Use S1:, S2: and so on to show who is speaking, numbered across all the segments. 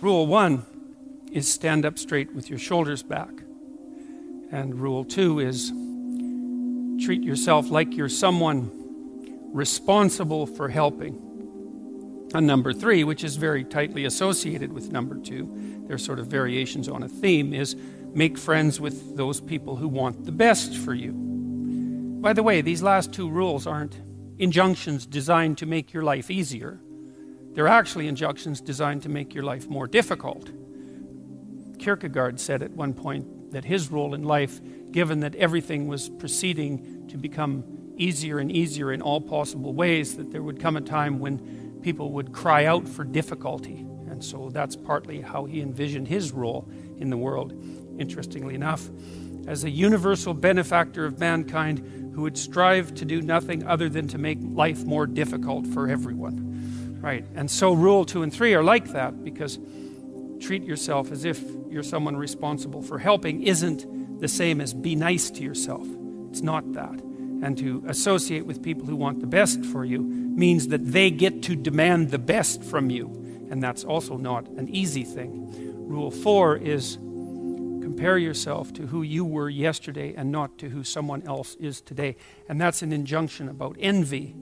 S1: Rule 1 is stand up straight with your shoulders back. And rule 2 is treat yourself like you're someone responsible for helping. And number 3, which is very tightly associated with number 2, they're sort of variations on a theme, is make friends with those people who want the best for you. By the way, these last 2 rules aren't injunctions designed to make your life easier. They're actually injunctions designed to make your life more difficult. Kierkegaard said at one point that his role in life, given that everything was proceeding to become easier and easier in all possible ways, that there would come a time when people would cry out for difficulty. And so that's partly how he envisioned his role in the world, interestingly enough, as a universal benefactor of mankind who would strive to do nothing other than to make life more difficult for everyone. Right? And so rule 2 and 3 are like that, because treat yourself as if you're someone responsible for helping isn't the same as be nice to yourself. It's not that. And to associate with people who want the best for you means that they get to demand the best from you. And that's also not an easy thing. Rule 4 is compare yourself to who you were yesterday and not to who someone else is today. And that's an injunction about envy.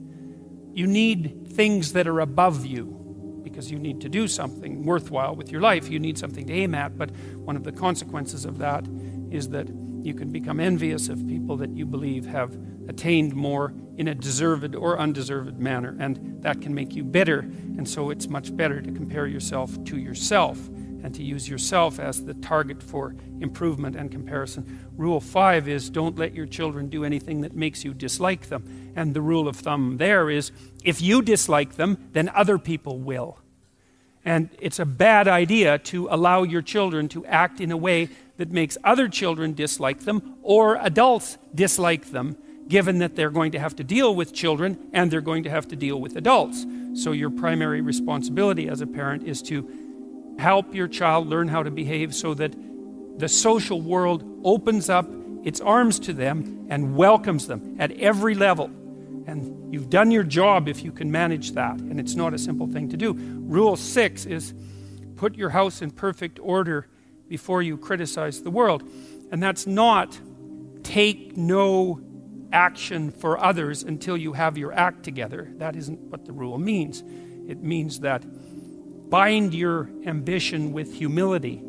S1: You need things that are above you, because you need to do something worthwhile with your life. You need something to aim at, but one of the consequences of that is that you can become envious of people that you believe have attained more in a deserved or undeserved manner, and that can make you bitter. And so it's much better to compare yourself to yourself and to use yourself as the target for improvement and comparison. Rule 5 is don't let your children do anything that makes you dislike them. And the rule of thumb there is if you dislike them, then other people will. And it's a bad idea to allow your children to act in a way that makes other children dislike them or adults dislike them, given that they're going to have to deal with children and they're going to have to deal with adults. So your primary responsibility as a parent is to help your child learn how to behave so that the social world opens up its arms to them and welcomes them at every level. And you've done your job if you can manage that, and it's not a simple thing to do. Rule 6 is put your house in perfect order before you criticize the world. And that's not take no action for others until you have your act together. That isn't what the rule means. It means that bind your ambition with humility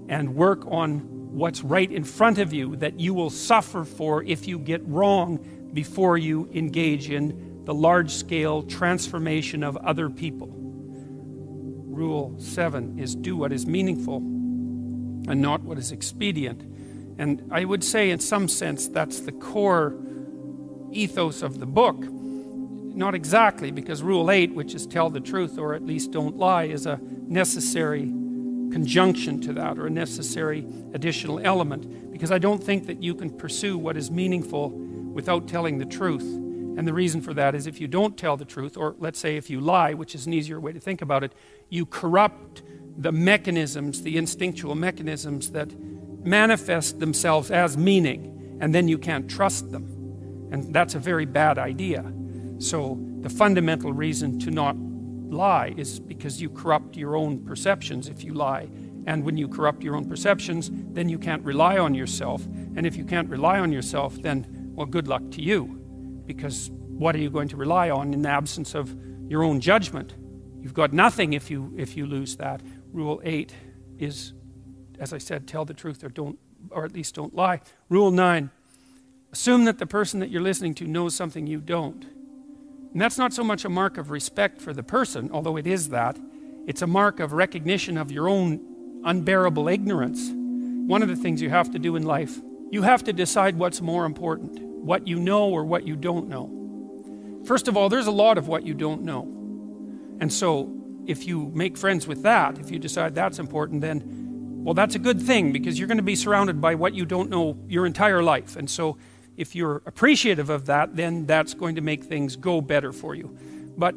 S1: and work on what's right in front of you that you will suffer for if you get wrong before you engage in the large-scale transformation of other people. Rule 7 is do what is meaningful and not what is expedient. And I would say in some sense that's the core ethos of the book. Not exactly, because rule 8, which is tell the truth or at least don't lie, is a necessary conjunction to that, or a necessary additional element, because I don't think that you can pursue what is meaningful without telling the truth. And the reason for that is if you don't tell the truth, or let's say if you lie, which is an easier way to think about it, you corrupt the mechanisms, the instinctual mechanisms that manifest themselves as meaning, and then you can't trust them. And that's a very bad idea. So the fundamental reason to not lie is because you corrupt your own perceptions if you lie. And when you corrupt your own perceptions, then you can't rely on yourself. And if you can't rely on yourself, then, well, good luck to you. Because what are you going to rely on in the absence of your own judgment? You've got nothing if you lose that. Rule 8 is, as I said, tell the truth or at least don't lie. Rule 9, assume that the person that you're listening to knows something you don't. And that's not so much a mark of respect for the person, although it is that. It's a mark of recognition of your own unbearable ignorance. One of the things you have to do in life, you have to decide what's more important, what you know or what you don't know. First of all, there's a lot of what you don't know. And so if you make friends with that, if you decide that's important, then, well, that's a good thing, because you're going to be surrounded by what you don't know your entire life. And so if you're appreciative of that, then that's going to make things go better for you. But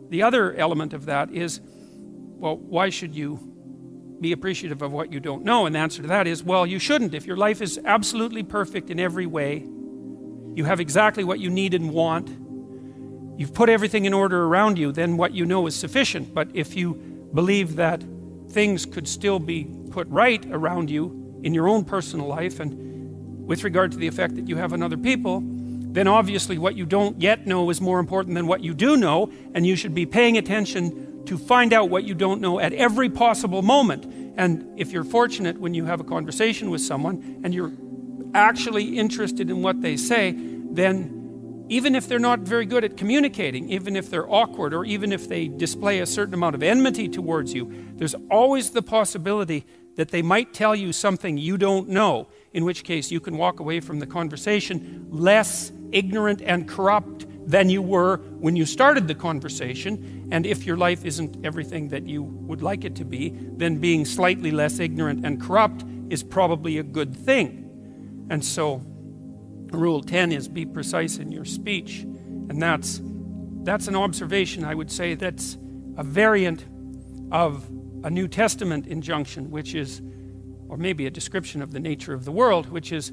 S1: the other element of that is, well, why should you be appreciative of what you don't know? And the answer to that is, well, you shouldn't. If your life is absolutely perfect in every way, you have exactly what you need and want, you've put everything in order around you, then what you know is sufficient. But if you believe that things could still be put right around you in your own personal life and with regard to the effect that you have on other people, then obviously what you don't yet know is more important than what you do know, and you should be paying attention to find out what you don't know at every possible moment. And if you're fortunate when you have a conversation with someone and you're actually interested in what they say, then even if they're not very good at communicating, even if they're awkward, or even if they display a certain amount of enmity towards you, there's always the possibility that they might tell you something you don't know, in which case you can walk away from the conversation less ignorant and corrupt than you were when you started the conversation. And if your life isn't everything that you would like it to be, then being slightly less ignorant and corrupt is probably a good thing. And so Rule 10 is be precise in your speech. And that's an observation, I would say, that's a variant of a New Testament injunction, which is, or maybe a description of the nature of the world, which is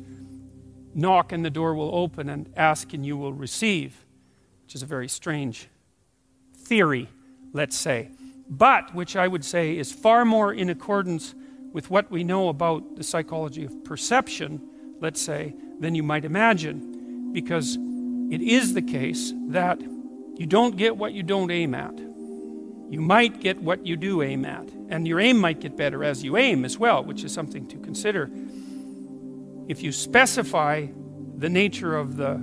S1: knock and the door will open, and ask and you will receive, which is a very strange theory, let's say, but which I would say is far more in accordance with what we know about the psychology of perception, let's say, than you might imagine, because it is the case that you don't get what you don't aim at. You might get what you do aim at, and your aim might get better as you aim as well, which is something to consider. If you specify the nature of the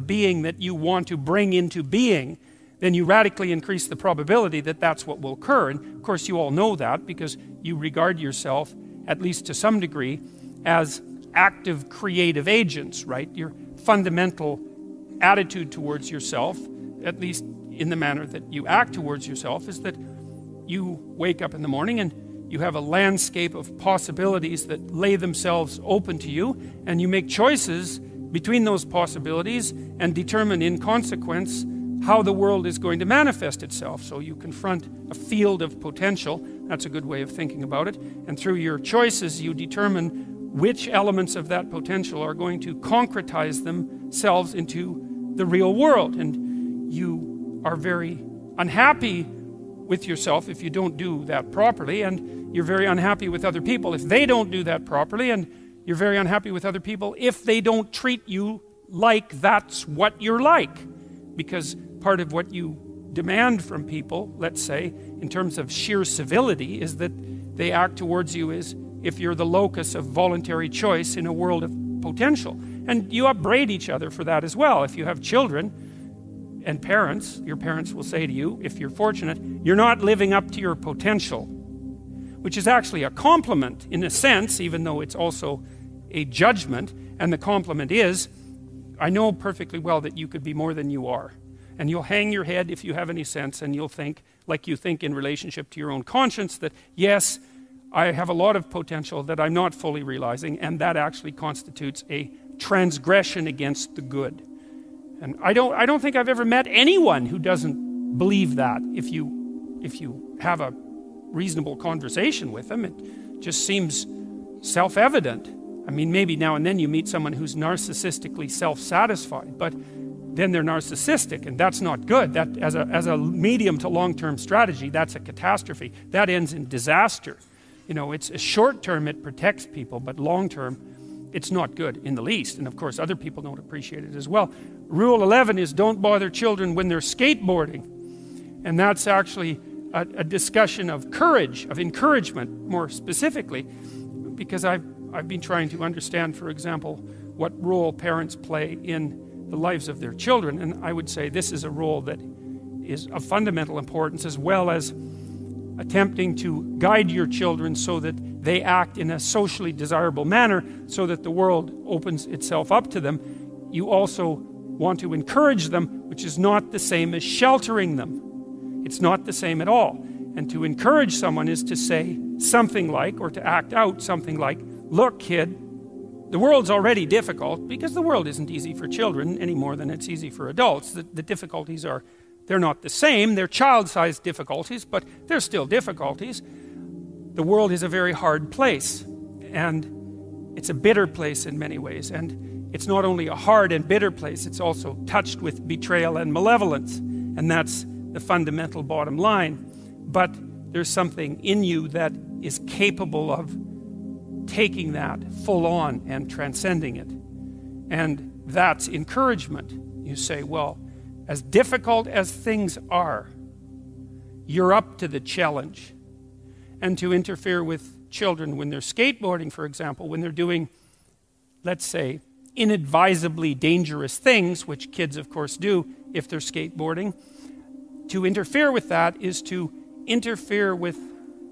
S1: being that you want to bring into being, then you radically increase the probability that that's what will occur. And of course you all know that because you regard yourself, at least to some degree, as active creative agents, right? Your fundamental attitude towards yourself, at least in the manner that you act towards yourself, is that you wake up in the morning and you have a landscape of possibilities that lay themselves open to you, and you make choices between those possibilities and determine in consequence how the world is going to manifest itself. So you confront a field of potential. That's a good way of thinking about it. And through your choices, you determine which elements of that potential are going to concretize themselves into the real world. And you are very unhappy with yourself if you don't do that properly, and you're very unhappy with other people if they don't do that properly, and you're very unhappy with other people if they don't treat you like that's what you're like. Because part of what you demand from people, let's say, in terms of sheer civility, is that they act towards you as if you're the locus of voluntary choice in a world of potential. And you upbraid each other for that as well. If you have children and parents, your parents will say to you, if you're fortunate, you're not living up to your potential, which is actually a compliment in a sense, even though it's also a judgment. And the compliment is, I know perfectly well that you could be more than you are. And you'll hang your head if you have any sense, and you'll think, like you think in relationship to your own conscience, that yes, I have a lot of potential that I'm not fully realizing, and that actually constitutes a transgression against the good. And I don't think I've ever met anyone who doesn't believe that. If you have a reasonable conversation with them, it just seems self-evident. I mean, maybe now and then you meet someone who's narcissistically self-satisfied, but then they're narcissistic, and that's not good. That as a medium to long-term strategy, that's a catastrophe. That ends in disaster. You know, it's a short-term, it protects people, but long-term, it's not good in the least. And of course, other people don't appreciate it as well. Rule 11 is don't bother children when they're skateboarding. And that's actually a discussion of courage, of encouragement, more specifically, because I've been trying to understand, for example, what role parents play in the lives of their children. And I would say this is a role that is of fundamental importance, as well as attempting to guide your children so that they act in a socially desirable manner so that the world opens itself up to them. You also want to encourage them, which is not the same as sheltering them. It's not the same at all. And to encourage someone is to say something like, or to act out something like, look, kid, the world's already difficult, because the world isn't easy for children any more than it's easy for adults. The difficulties are, they're not the same. They're child-sized difficulties, but they're still difficulties. The world is a very hard place, and it's a bitter place in many ways. And it's not only a hard and bitter place, it's also touched with betrayal and malevolence. And that's the fundamental bottom line. but there's something in you that is capable of taking that full on and transcending it. And that's encouragement. You say, well, as difficult as things are, you're up to the challenge. And to interfere with children when they're skateboarding, for example, when they're doing, let's say, inadvisably dangerous things, which kids, of course, do if they're skateboarding, to interfere with that is to interfere with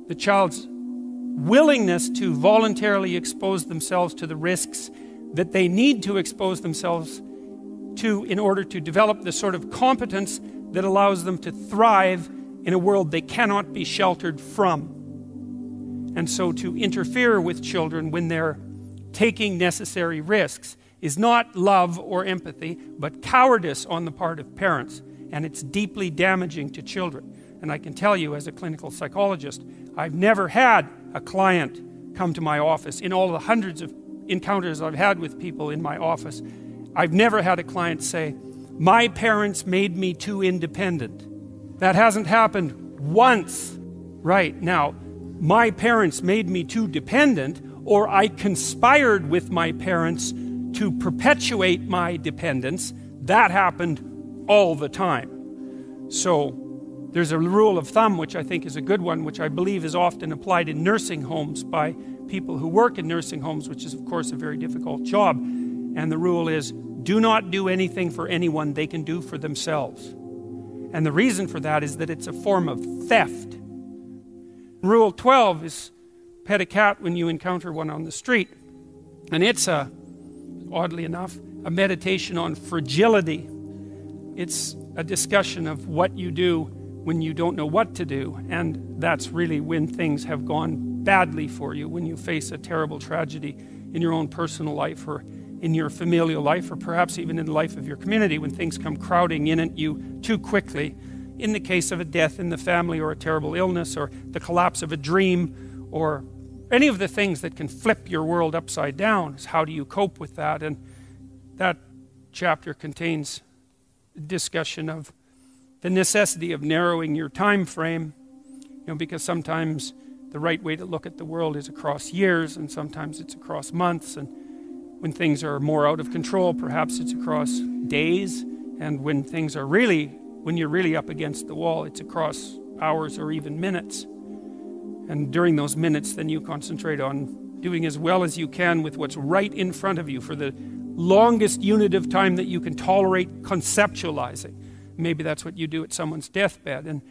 S1: the child's willingness to voluntarily expose themselves to the risks that they need to expose themselves to in order to develop the sort of competence that allows them to thrive in a world they cannot be sheltered from. And so to interfere with children when they're taking necessary risks is not love or empathy, but cowardice on the part of parents. And it's deeply damaging to children. And I can tell you, as a clinical psychologist, I've never had a client come to my office. In all the hundreds of encounters I've had with people in my office, I've never had a client say, my parents made me too independent. That hasn't happened once. Right, now, my parents made me too dependent, or I conspired with my parents to perpetuate my dependence. That happened all the time. So there's a rule of thumb, which I think is a good one, which I believe is often applied in nursing homes by people who work in nursing homes, which is, of course, a very difficult job. And the rule is, do not do anything for anyone they can do for themselves. And the reason for that is that it's a form of theft. Rule 12 is pet a cat when you encounter one on the street. And it's oddly enough, a meditation on fragility. It's a discussion of what you do when you don't know what to do. And that's really when things have gone badly for you, when you face a terrible tragedy in your own personal life or in your familial life, or perhaps even in the life of your community, when things come crowding in at you too quickly. In the case of a death in the family, or a terrible illness, or the collapse of a dream, or any of the things that can flip your world upside down, is how do you cope with that? And that chapter contains a discussion of the necessity of narrowing your time frame, because sometimes the right way to look at the world is across years, and sometimes it's across months, and when things are more out of control, perhaps it's across days, and when you're really up against the wall, it's across hours or even minutes. And during those minutes, then you concentrate on doing as well as you can with what's right in front of you for the longest unit of time that you can tolerate conceptualizing. Maybe that's what you do at someone's deathbed. And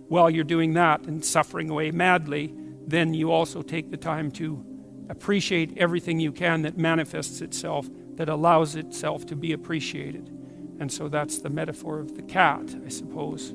S1: while you're doing that and suffering away madly, then you also take the time to appreciate everything you can that manifests itself, that allows itself to be appreciated. And so that's the metaphor of the cat, I suppose.